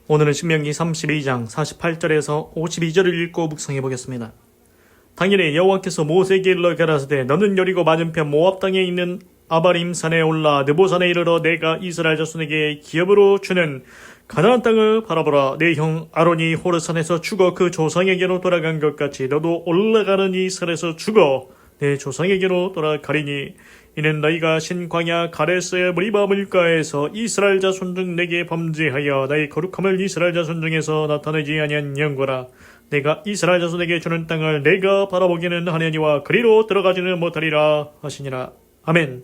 오늘은 신명기 32장 48절에서 52절을 읽고 묵상해 보겠습니다. 당일에 여호와께서 모세에게 일러 가라사대 너는 여리고 맞은편 모압 땅에 있는 아바림 산에 올라 느보산에 이르러 내가 이스라엘 자손에게 기업으로 주는 가나안 땅을 바라보라. 내 형 아론이 호르산에서 죽어 그 조상에게로 돌아간 것 같이 너도 올라가는 이 산에서 죽어 내 조상에게로 돌아가리니 이는 너희가 신 광야 가레스의 무리바 물가에서 이스라엘 자손 중 내게 범죄하여 나의 거룩함을 이스라엘 자손 중에서 나타내지 아니한 영광라. 내가 이스라엘 자손에게 주는 땅을 내가 바라보기는 하려니와 그리로 들어가지는 못하리라 하시니라. 아멘.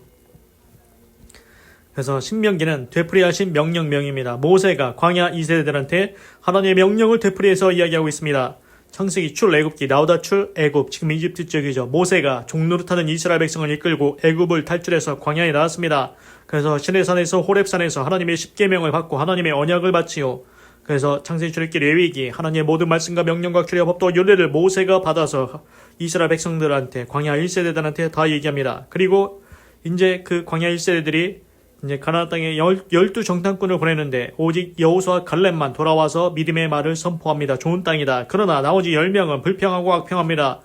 그래서 신명기는 되풀이하신 명령명입니다. 모세가 광야 2세대들한테 하나님의 명령을 되풀이해서 이야기하고 있습니다. 창세기 출애굽기 나오다 출애굽, 지금 이집트 지역이죠. 모세가 종노릇하는 이스라엘 백성을 이끌고 애굽을 탈출해서 광야에 나왔습니다. 그래서 시내산에서 호렙산에서 하나님의 십계명을 받고 하나님의 언약을 받지요. 그래서 창세기 출애굽기 레위기 하나님의 모든 말씀과 명령과 규례 법도와 율례를 모세가 받아서 이스라엘 백성들한테 광야 1세대들한테 다 얘기합니다. 그리고 이제 그 광야 1세대들이 이제 가나안 땅에 12정탐꾼을 보내는데 오직 여호수아 갈렙만 돌아와서 믿음의 말을 선포합니다. 좋은 땅이다. 그러나 나머지 10명은 불평하고 악평합니다.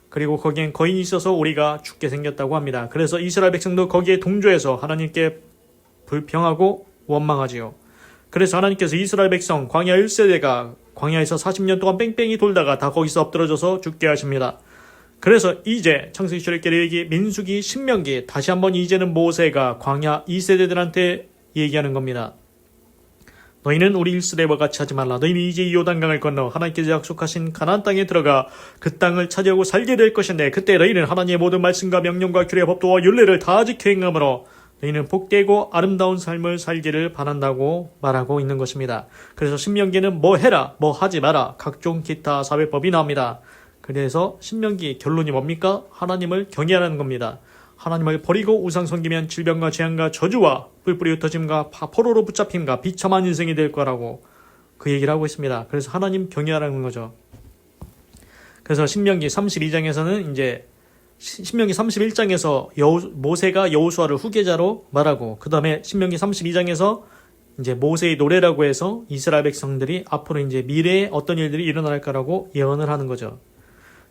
그리고 거기엔 거인이 있어서 우리가 죽게 생겼다고 합니다. 그래서 이스라엘 백성도 거기에 동조해서 하나님께 불평하고 원망하지요. 그래서 하나님께서 이스라엘 백성 광야 1세대가 광야에서 40년 동안 뺑뺑이 돌다가 다 거기서 엎드러져서 죽게 하십니다. 그래서 이제 창세기 출애굽기 레위기 민수기 신명기 다시 한번 이제는 모세가 광야 2세대들한테 얘기하는 겁니다. 너희는 우리 1세대와 같이 하지 말라. 너희는 이제 요단강을 건너 하나님께서 약속하신 가나안 땅에 들어가 그 땅을 차지하고 살게 될 것인데 그때 너희는 하나님의 모든 말씀과 명령과 규례 법도와 율례를 다 지켜 행함으로 너희는 복되고 아름다운 삶을 살기를 바란다고 말하고 있는 것입니다. 그래서 신명기는 뭐 해라 뭐 하지 마라 각종 기타 사회법이 나옵니다. 그래서 신명기 결론이 뭡니까? 하나님을 경외하는 겁니다. 하나님을 버리고 우상 섬기면 질병과 재앙과 저주와 뿔뿔이 흩어짐과 포로로 붙잡힘과 비참한 인생이 될 거라고 그 얘기를 하고 있습니다. 그래서 하나님 경외하라는 거죠. 그래서 신명기 32장에서는 이제 신명기 31장에서 모세가 여호수아를 후계자로 말하고 그 다음에 신명기 32장에서 이제 모세의 노래라고 해서 이스라엘 백성들이 앞으로 이제 미래에 어떤 일들이 일어날까라고 예언을 하는 거죠.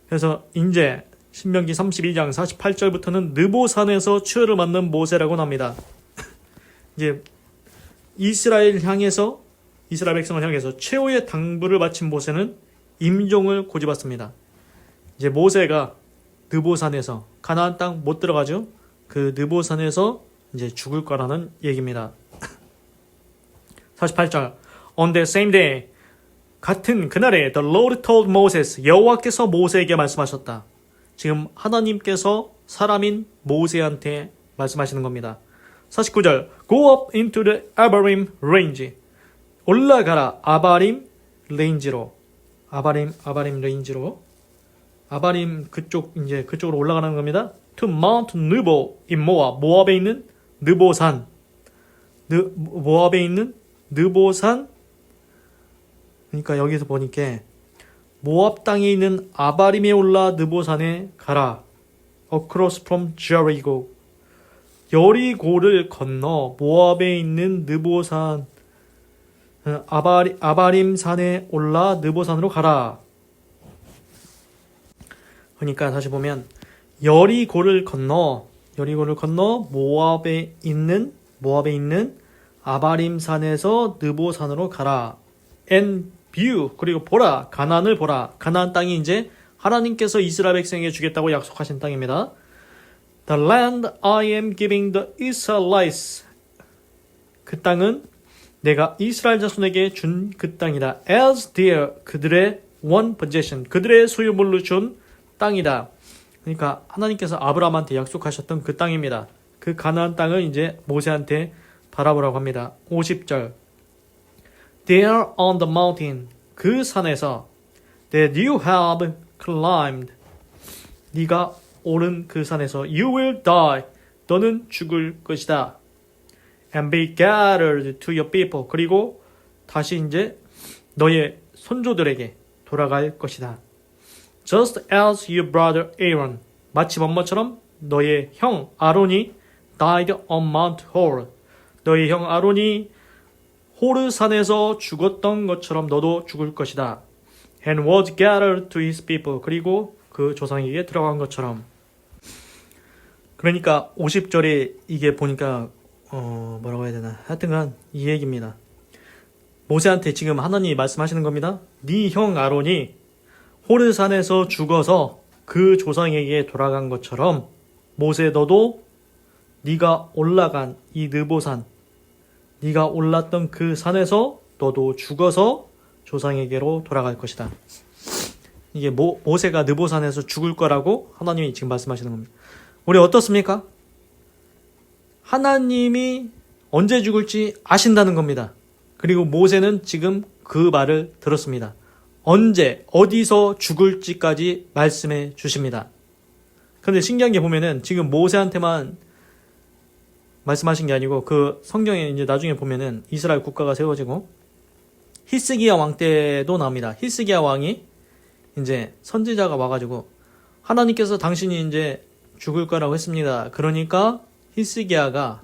그래서 이제 신명기 32장 48절부터는 느보산에서 추혈을 맞는 모세라고 합니다. 이제 이스라엘 백성을 향해서 최후의 당부를 바친 모세는 임종을 고집했습니다. 이제 모세가 느보산에서 가나안 땅 못 들어가죠. 그 느보산에서 이제 죽을 거라는 얘기입니다. 48절 On the same day 같은 그날에 The Lord told Moses 여호와께서 모세에게 말씀하셨다. 지금 하나님께서 사람인 모세한테 말씀하시는 겁니다. 49절 Go up into the Abarim range 올라가라 아바림 레인지로 아바림 레인지로 아바림 그쪽으로 올라가는 겁니다. To Mount Nebo in Moab 모압에 있는 느보산 모압에 있는 느보산 그러니까 여기서 보니까 모압 땅에 있는 아바림에 올라 느보산에 가라. Across from Jericho. 여리고를 건너 모압에 있는 느보산 아바림 산에 올라 느보산으로 가라. 그러니까 다시 보면 여리고를 건너 모압에 있는 아바림 산에서 느보산으로 가라. And view 그리고 보라 가나안을 보라. 가나안 땅이 이제 하나님께서 이스라엘 백성에게 주겠다고 약속하신 땅입니다. The land I am giving the Israelites 그 땅은 내가 이스라엘 자손에게 준 그 땅이다. As their 그들의 one possession 그들의 소유물로 준 땅이다. 그러니까 하나님께서 아브라함한테 약속하셨던 그 땅입니다. 그 가나안 땅을 이제 모세한테 바라보라고 합니다. 50절 There on the mountain 그 산에서 that you have climbed 네가 오른 그 산에서 you will die 너는 죽을 것이다. And be gathered to your people 그리고 다시 이제 너의 손조들에게 돌아갈 것이다. Just as your brother Aaron 마치 뭐뭐처럼 너의 형 아론이 died on Mount Hor 너의 형 아론이 호르산에서 죽었던 것처럼 너도 죽을 것이다. And was gathered to his people. 그리고 그 조상에게 들어간 것처럼. 그러니까 50절에 이게 보니까 뭐라고 해야 되나. 하여튼간 이 얘기입니다. 모세한테 지금 하나님이 말씀하시는 겁니다. 네 형 아론이 호르산에서 죽어서 그 조상에게 돌아간 것처럼 모세 너도 네가 올라간 이 느보산, 네가 올랐던 그 산에서 너도 죽어서 조상에게로 돌아갈 것이다. 이게 모세가 느보산에서 죽을 거라고 하나님이 지금 말씀하시는 겁니다. 우리 어떻습니까? 하나님이 언제 죽을지 아신다는 겁니다. 그리고 모세는 지금 그 말을 들었습니다. 언제 어디서 죽을지까지 말씀해 주십니다. 그런데 신기한 게 보면은 지금 모세한테만 말씀하신 게 아니고 그 성경에 이제 나중에 보면은 이스라엘 국가가 세워지고 히스기야 왕 때도 나옵니다. 히스기야 왕이 이제 선지자가 와가지고 하나님께서 당신이 이제 죽을 거라고 했습니다. 그러니까 히스기야가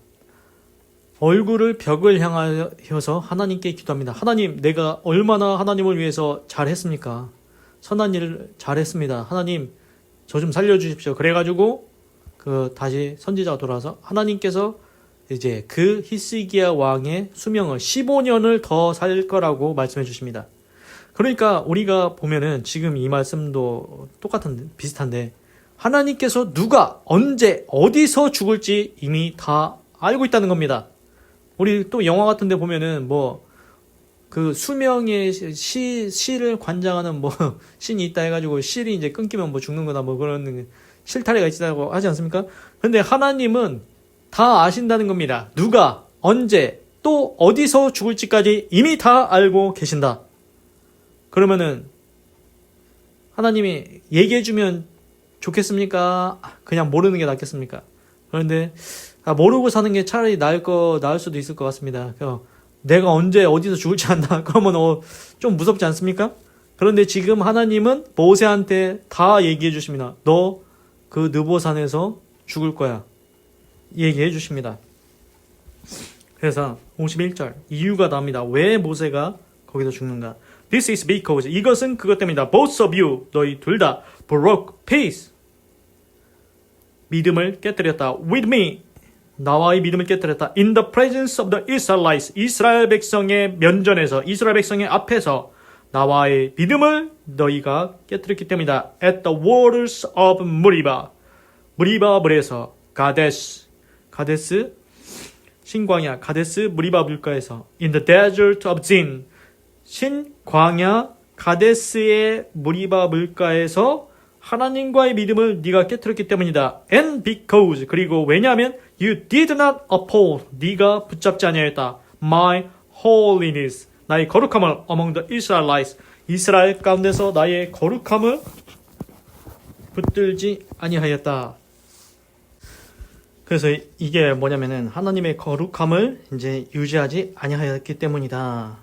얼굴을 벽을 향하여서 하나님께 기도합니다. 하나님, 내가 얼마나 하나님을 위해서 잘했습니까? 선한 일을 잘했습니다. 하나님, 저 좀 살려주십시오. 그래가지고 다시 선지자가 돌아와서 하나님께서 이제 그 히스기야 왕의 수명을 15년을 더 살 거라고 말씀해 주십니다. 그러니까 우리가 보면은 지금 이 말씀도 비슷한데 하나님께서 누가 언제 어디서 죽을지 이미 다 알고 있다는 겁니다. 우리 또 영화 같은 데 보면은 그 수명의 실을 관장하는 신이 있다 해가지고 실이 이제 끊기면 죽는 거다 그런 실타래가 있다고 하지 않습니까? 근데 하나님은 다 아신다는 겁니다. 누가 언제 또 어디서 죽을지까지 이미 다 알고 계신다. 그러면은 하나님이 얘기해주면 좋겠습니까? 그냥 모르는 게 낫겠습니까? 그런데 모르고 사는 게 차라리 나을 수도 있을 것 같습니다. 내가 언제 어디서 죽을지 안다. 그러면 좀 무섭지 않습니까? 그런데 지금 하나님은 모세한테 다 얘기해 주십니다. 너 그 느보산에서 죽을 거야. 얘기해 주십니다. 그래서 51절 이유가 나옵니다. 왜 모세가 거기서 죽는가? This is because 이것은 그것 때문이다. Both of you 너희 둘 다 broke peace 믿음을 깨뜨렸다. With me 나와의 믿음을 깨뜨렸다. In the presence of the Israelites 이스라엘 백성의 면전에서 이스라엘 백성의 앞에서 나와의 믿음을 너희가 깨뜨렸기 때문이다. At the waters of 무리바 무리바 물에서 가데스 신광야 가데스 무리바 물가에서 In the desert of Zin 신광야 가데스의 무리바 물가에서 하나님과의 믿음을 네가 깨뜨렸기 때문이다. And because 그리고 왜냐하면 you did not uphold 네가 붙잡지 아니하였다. My holiness 나의 거룩함을 among the Israelites 이스라엘 가운데서 나의 거룩함을 붙들지 아니하였다. 그래서 이게 뭐냐면은 하나님의 거룩함을 이제 유지하지 아니하였기 때문이다.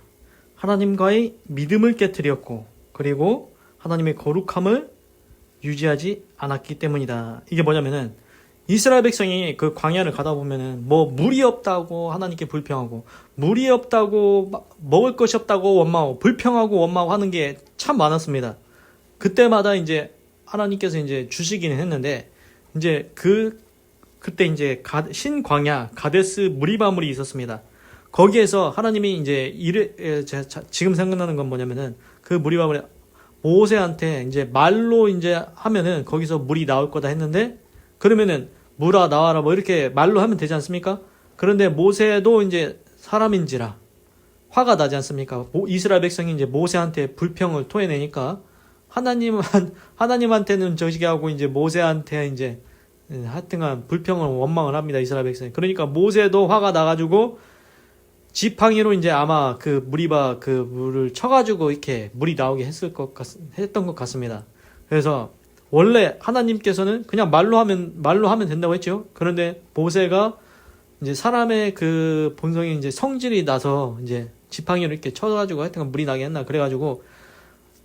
하나님과의 믿음을 깨뜨렸고 그리고 하나님의 거룩함을 유지하지 않았기 때문이다. 이게 뭐냐면은 이스라엘 백성이 그 광야를 가다 보면은 물이 없다고 하나님께 불평하고 물이 없다고 먹을 것이 없다고 원망하고 불평하고 원망하고 하는 게 참 많았습니다. 그때마다 이제 하나님께서 이제 주시기는 했는데 이제 그때 이제 신광야 가데스 무리바물이 있었습니다. 거기에서 하나님이 이제 지금 생각나는 건 뭐냐면은 그 무리바물에 모세한테 이제 말로 이제 하면은 거기서 물이 나올 거다 했는데 그러면은 물아 나와라 이렇게 말로 하면 되지 않습니까? 그런데 모세도 이제 사람인지라 화가 나지 않습니까? 이스라엘 백성이 이제 모세한테 불평을 토해내니까 하나님한테는 저시게 하고 이제 모세한테 이제 하여튼간 불평을 원망을 합니다. 이스라엘 백성이. 그러니까 모세도 화가 나가지고 지팡이로 이제 아마 그 무리바 그 물을 쳐가지고 이렇게 물이 나오게 했던 것 같습니다. 그래서 원래 하나님께서는 그냥 말로 하면 된다고 했죠. 그런데 모세가 이제 사람의 그 본성이 이제 성질이 나서 이제 지팡이로 이렇게 쳐가지고 하여튼 물이 나게 했나 그래가지고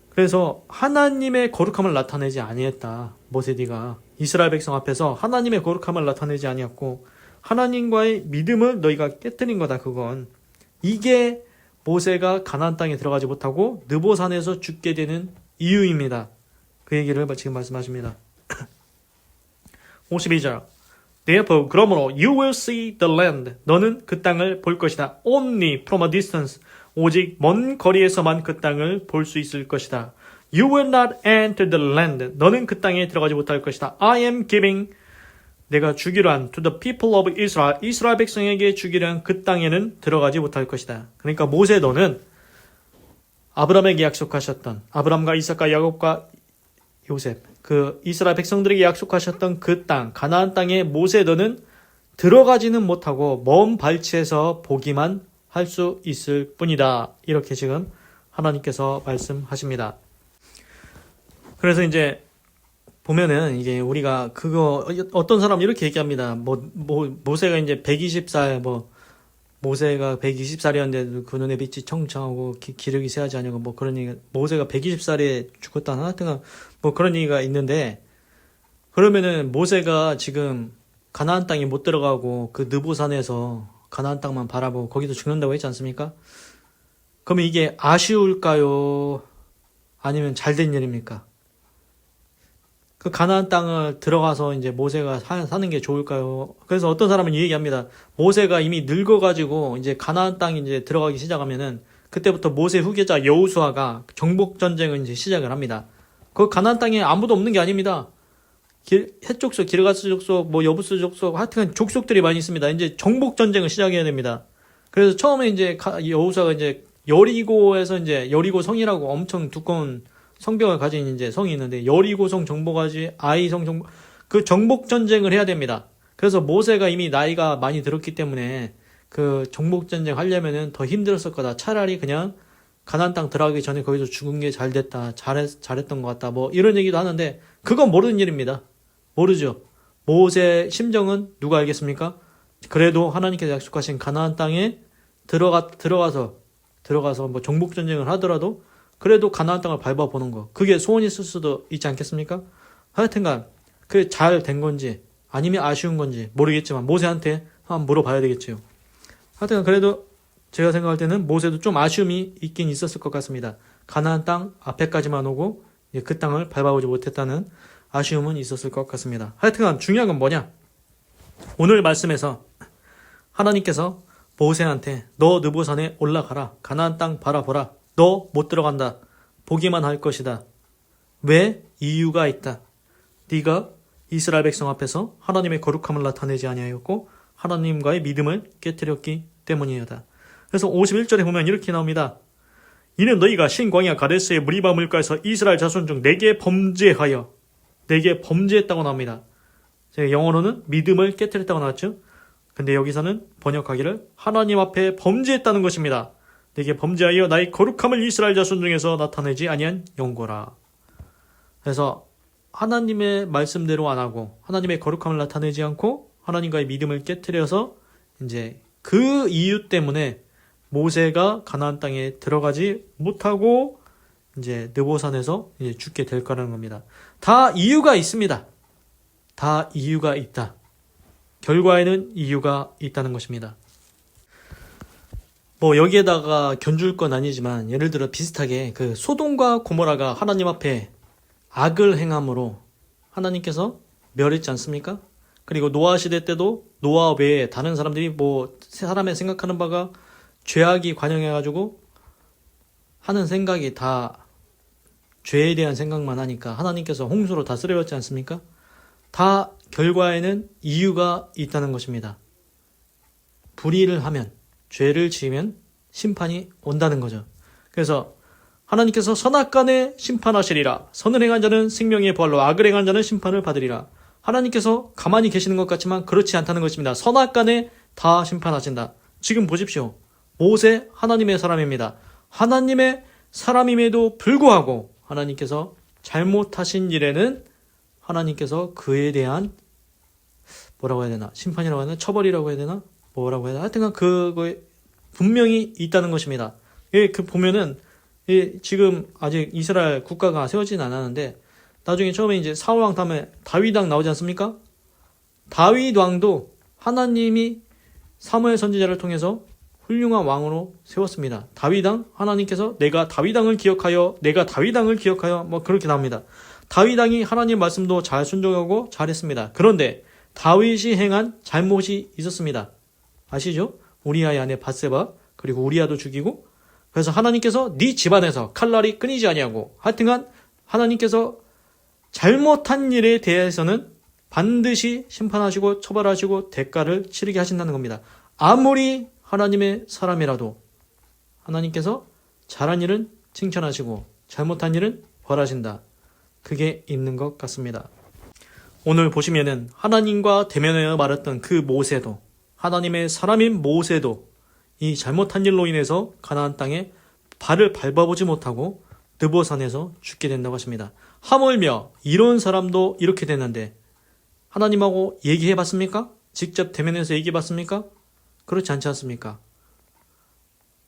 그래서 하나님의 거룩함을 나타내지 아니했다. 모세디가 이스라엘 백성 앞에서 하나님의 거룩함을 나타내지 아니었고 하나님과의 믿음을 너희가 깨뜨린 거다. 그건 이게 모세가 가나안 땅에 들어가지 못하고 느보산에서 죽게 되는 이유입니다. 그 얘기를 지금 말씀하십니다. 52절. Therefore, 그러므로 you will see the land. 너는 그 땅을 볼 것이다. Only from a distance. 오직 먼 거리에서만 그 땅을 볼 수 있을 것이다. You will not enter the land. 너는 그 땅에 들어가지 못할 것이다. I am giving. 내가 주기로 한 to the people of Israel. 이스라엘 백성에게 주기로 한 그 땅에는 들어가지 못할 것이다. 그러니까 모세 너는 아브라함에게 약속하셨던 아브라함과 이삭과 야곱과 요셉 그 이스라엘 백성들에게 약속하셨던 그 땅 가나안 땅에 모세 너는 들어가지는 못하고 먼 발치에서 보기만 할 수 있을 뿐이다. 이렇게 지금 하나님께서 말씀하십니다. 그래서 이제 보면은 이게 우리가 그거 어떤 사람 이렇게 얘기합니다. 모세가 이제 120살 모세가 120살이었는데 그 눈에 빛이 청청하고 기력이 쇠하지 않냐고 그런 얘기 모세가 120살에 죽었다나 하여튼 그런 얘기가 있는데 그러면은 모세가 지금 가나안 땅에 못 들어가고 그 느보산에서 가나안 땅만 바라보고 거기서 죽는다고 했지 않습니까? 그러면 이게 아쉬울까요? 아니면 잘된 일입니까? 그 가나안 땅을 들어가서 이제 모세가 사는 게 좋을까요? 그래서 어떤 사람은 이 얘기합니다. 모세가 이미 늙어가지고 이제 가나안 땅에 이제 들어가기 시작하면은 그때부터 모세 후계자 여호수아가 정복 전쟁을 이제 시작을 합니다. 그 가나안 땅에 아무도 없는 게 아닙니다. 헷족속, 기르가스 족속, 여부스 족속, 하여튼 족속들이 많이 있습니다. 이제 정복 전쟁을 시작해야 됩니다. 그래서 처음에 이제 여호수아가 이제 여리고에서 이제 여리고 성이라고 엄청 두꺼운 성벽을 가진 이제 성이 있는데 여리고성 정복하지 아이성 정복 그 정복 전쟁을 해야 됩니다. 그래서 모세가 이미 나이가 많이 들었기 때문에 그 정복 전쟁 하려면은 더 힘들었을 거다. 차라리 그냥 가나안 땅 들어가기 전에 거기서 죽은 게 잘 됐다. 잘했던 것 같다. 이런 얘기도 하는데 그건 모르는 일입니다. 모르죠. 모세 심정은 누가 알겠습니까? 그래도 하나님께서 약속하신 가나안 땅에 들어가서 정복 전쟁을 하더라도 그래도 가나안 땅을 밟아보는 거. 그게 소원이 있을 수도 있지 않겠습니까? 하여튼간 그게 잘 된 건지 아니면 아쉬운 건지 모르겠지만 모세한테 한번 물어봐야 되겠지요. 하여튼간 그래도 제가 생각할 때는 모세도 좀 아쉬움이 있긴 있었을 것 같습니다. 가나안 땅 앞에까지만 오고 그 땅을 밟아보지 못했다는 아쉬움은 있었을 것 같습니다. 하여튼간 중요한 건 뭐냐? 오늘 말씀에서 하나님께서 모세한테 너 느보산에 올라가라. 가나안 땅 바라보라. 너 못 들어간다. 보기만 할 것이다. 왜? 이유가 있다. 네가 이스라엘 백성 앞에서 하나님의 거룩함을 나타내지 아니하였고 하나님과의 믿음을 깨뜨렸기 때문이었다. 그래서 51절에 보면 이렇게 나옵니다. 이는 너희가 신광야 가데스의 무리바 물가에서 이스라엘 자손 중 내게 범죄했다고 나옵니다. 제가 영어로는 믿음을 깨뜨렸다고 나왔죠. 근데 여기서는 번역하기를 하나님 앞에 범죄했다는 것입니다. 내게 범죄하여 나의 거룩함을 이스라엘 자손 중에서 나타내지 아니한 영고라. 그래서 하나님의 말씀대로 안 하고 하나님의 거룩함을 나타내지 않고 하나님과의 믿음을 깨뜨려서 이제 그 이유 때문에 모세가 가나안 땅에 들어가지 못하고 이제 느보산에서 이제 죽게 될 거라는 겁니다. 다 이유가 있습니다. 다 이유가 있다. 결과에는 이유가 있다는 것입니다. 여기에다가 견줄 건 아니지만 예를 들어 비슷하게 그 소돔과 고모라가 하나님 앞에 악을 행함으로 하나님께서 멸했지 않습니까? 그리고 노아 시대 때도 노아 외에 다른 사람들이 사람의 생각하는 바가 죄악이 관영해가지고 하는 생각이 다 죄에 대한 생각만 하니까 하나님께서 홍수로 다 쓰러졌지 않습니까? 다 결과에는 이유가 있다는 것입니다. 불의를 하면 죄를 지으면 심판이 온다는 거죠. 그래서 하나님께서 선악간에 심판하시리라. 선을 행한 자는 생명의 부활로 악을 행한 자는 심판을 받으리라. 하나님께서 가만히 계시는 것 같지만 그렇지 않다는 것입니다. 선악간에 다 심판하신다. 지금 보십시오. 모세 하나님의 사람입니다. 하나님의 사람임에도 불구하고 하나님께서 잘못하신 일에는 하나님께서 그에 대한 뭐라고 해야 되나? 심판이라고 해야 되나? 처벌이라고 해야 되나? 뭐라고 해야 되나? 하여튼 그거에 분명히 있다는 것입니다. 보면은 지금 아직 이스라엘 국가가 세워지진 않았는데 나중에 처음에 이제 사울왕 다음에 다윗왕 나오지 않습니까? 다윗왕도 하나님이 사무엘 선지자를 통해서 훌륭한 왕으로 세웠습니다. 다윗왕 하나님께서 내가 다윗왕을 기억하여 뭐 그렇게 나옵니다. 다윗왕이 하나님 말씀도 잘 순종하고 잘했습니다. 그런데 다윗이 행한 잘못이 있었습니다. 아시죠? 우리아의 아내 밧세바 그리고 우리아도 죽이고 그래서 하나님께서 네 집안에서 칼날이 끊이지 아니하고 하여튼간 하나님께서 잘못한 일에 대해서는 반드시 심판하시고 처벌하시고 대가를 치르게 하신다는 겁니다. 아무리 하나님의 사람이라도 하나님께서 잘한 일은 칭찬하시고 잘못한 일은 벌하신다. 그게 있는 것 같습니다. 오늘 보시면은 하나님과 대면하여 말했던 그 모세도 하나님의 사람인 모세도 이 잘못한 일로 인해서 가나안 땅에 발을 밟아보지 못하고 느보산에서 죽게 된다고 하십니다. 하물며 이런 사람도 이렇게 됐는데 하나님하고 얘기해봤습니까? 직접 대면해서 얘기해봤습니까? 그렇지 않지 않습니까?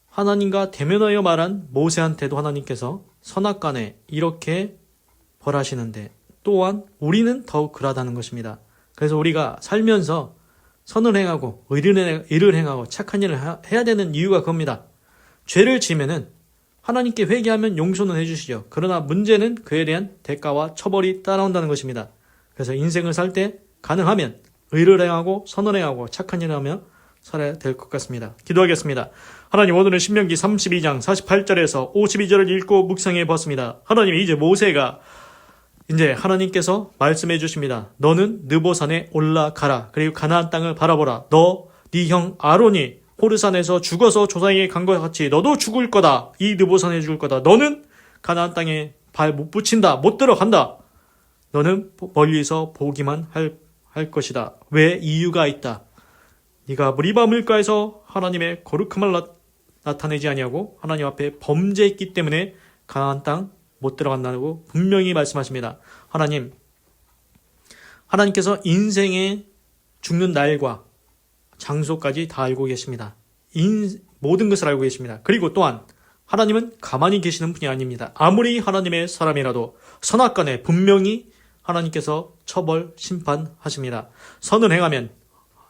하나님과 대면하여 말한 모세한테도 하나님께서 선악간에 이렇게 벌하시는데 또한 우리는 더욱 그러하다는 것입니다. 그래서 우리가 살면서 선을 행하고 의를 행하고 착한 일을 해야 되는 이유가 그겁니다. 죄를 지면은 하나님께 회개하면 용서는 해주시죠. 그러나 문제는 그에 대한 대가와 처벌이 따라온다는 것입니다. 그래서 인생을 살 때 가능하면 의를 행하고 선을 행하고 착한 일을 하며 살아야 될 것 같습니다. 기도하겠습니다. 하나님, 오늘은 신명기 32장 48절에서 52절을 읽고 묵상해 보았습니다. 하나님, 이제 모세가 이제 하나님께서 말씀해 주십니다. 너는 느보산에 올라가라. 그리고 가나안 땅을 바라보라. 너, 네 형 아론이 호르산에서 죽어서 조상에게 간 것 같이 너도 죽을 거다. 이 느보산에 죽을 거다. 너는 가나안 땅에 발 못 붙인다. 못 들어간다. 너는 멀리서 보기만 할 것이다. 왜? 이유가 있다. 네가 무리바 물가에서 하나님의 거룩함을 나타내지 아니하고 하나님 앞에 범죄했기 때문에 가나안 땅 못 들어간다고 분명히 말씀하십니다. 하나님께서 인생의 죽는 날과 장소까지 다 알고 계십니다. 모든 것을 알고 계십니다. 그리고 또한 하나님은 가만히 계시는 분이 아닙니다. 아무리 하나님의 사람이라도 선악간에 분명히 하나님께서 처벌, 심판하십니다. 선을 행하면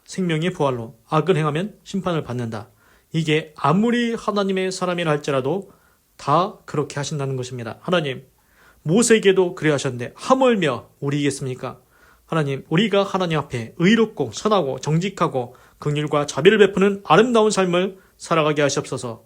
생명의 부활로, 악을 행하면 심판을 받는다. 이게 아무리 하나님의 사람이라 할지라도 다 그렇게 하신다는 것입니다. 하나님, 모세에게도 그래 하셨는데 하물며 우리겠습니까? 하나님, 우리가 하나님 앞에 의롭고 선하고 정직하고 긍휼과 자비를 베푸는 아름다운 삶을 살아가게 하시옵소서.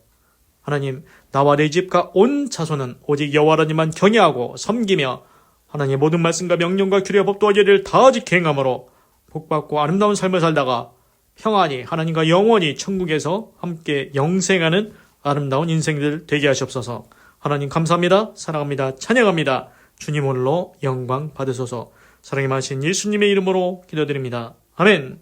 하나님, 나와 내 집과 온 자손은 오직 여호와 하나님만 경외하고 섬기며 하나님의 모든 말씀과 명령과 규례와 법도와 예를 다 지켜 행함으로 복받고 아름다운 삶을 살다가 평안히 하나님과 영원히 천국에서 함께 영생하는 아름다운 인생들 되게 하시옵소서. 하나님 감사합니다. 사랑합니다. 찬양합니다. 주님 홀로 영광 받으소서. 사랑이 많으신 예수님의 이름으로 기도드립니다. 아멘.